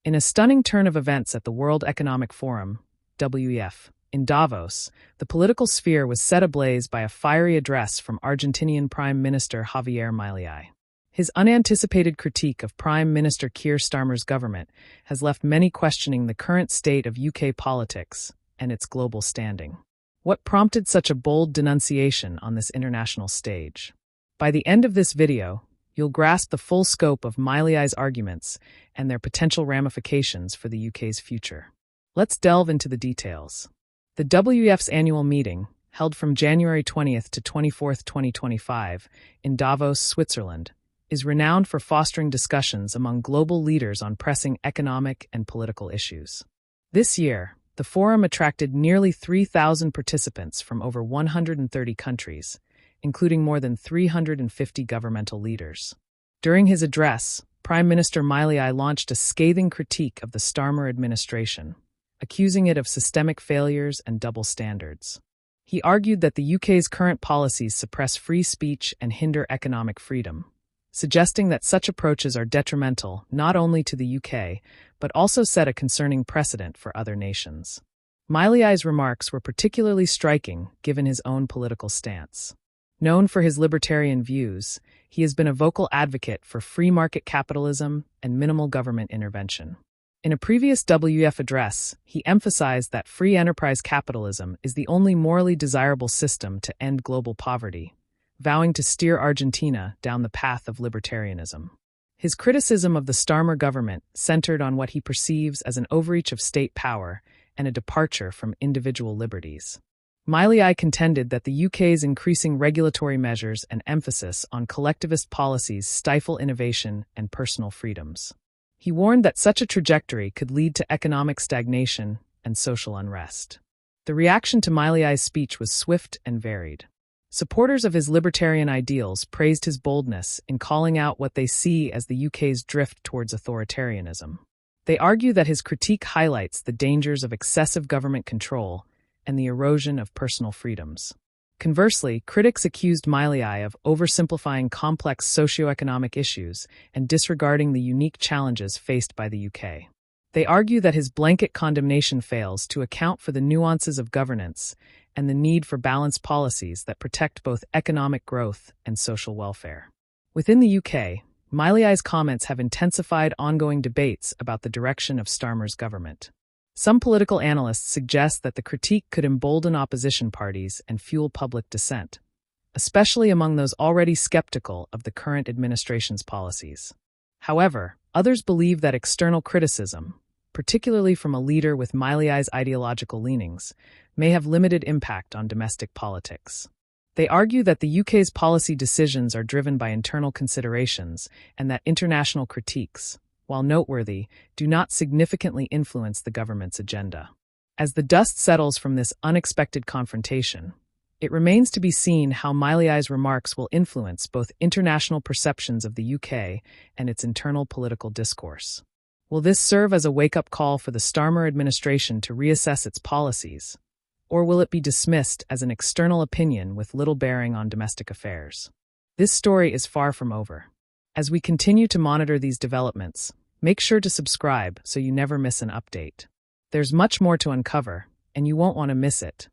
In a stunning turn of events at the World Economic Forum, WEF, in Davos, the political sphere was set ablaze by a fiery address from Argentinian Prime Minister Javier Milei. His unanticipated critique of Prime Minister Keir Starmer's government has left many questioning the current state of UK politics and its global standing. What prompted such a bold denunciation on this international stage? By the end of this video, you'll grasp the full scope of Milei's arguments and their potential ramifications for the UK's future. Let's delve into the details. The WEF's annual meeting, held from January 20th to 24th, 2025, in Davos, Switzerland, is renowned for fostering discussions among global leaders on pressing economic and political issues. This year, the forum attracted nearly 3,000 participants from over 130 countries, including more than 350 governmental leaders. During his address, Prime Minister Milei launched a scathing critique of the Starmer administration, accusing it of systemic failures and double standards. He argued that the UK's current policies suppress free speech and hinder economic freedom, suggesting that such approaches are detrimental not only to the UK, but also set a concerning precedent for other nations. Milei's remarks were particularly striking given his own political stance. Known for his libertarian views, he has been a vocal advocate for free market capitalism and minimal government intervention. In a previous WEF address, he emphasized that free enterprise capitalism is the only morally desirable system to end global poverty, vowing to steer Argentina down the path of libertarianism. His criticism of the Starmer government centered on what he perceives as an overreach of state power and a departure from individual liberties. Milei contended that the UK's increasing regulatory measures and emphasis on collectivist policies stifle innovation and personal freedoms. He warned that such a trajectory could lead to economic stagnation and social unrest. The reaction to Milei's speech was swift and varied. Supporters of his libertarian ideals praised his boldness in calling out what they see as the UK's drift towards authoritarianism. They argue that his critique highlights the dangers of excessive government control and the erosion of personal freedoms. Conversely, critics accused Milei of oversimplifying complex socioeconomic issues and disregarding the unique challenges faced by the UK. They argue that his blanket condemnation fails to account for the nuances of governance and the need for balanced policies that protect both economic growth and social welfare. Within the UK, Milei's comments have intensified ongoing debates about the direction of Starmer's government. Some political analysts suggest that the critique could embolden opposition parties and fuel public dissent, especially among those already skeptical of the current administration's policies. However, others believe that external criticism, particularly from a leader with Milei's ideological leanings, may have limited impact on domestic politics. They argue that the UK's policy decisions are driven by internal considerations and that international critiques, while noteworthy, do not significantly influence the government's agenda. As the dust settles from this unexpected confrontation, it remains to be seen how Milei's remarks will influence both international perceptions of the UK and its internal political discourse. Will this serve as a wake-up call for the Starmer administration to reassess its policies, or will it be dismissed as an external opinion with little bearing on domestic affairs? This story is far from over. As we continue to monitor these developments, make sure to subscribe so you never miss an update. There's much more to uncover, and you won't want to miss it.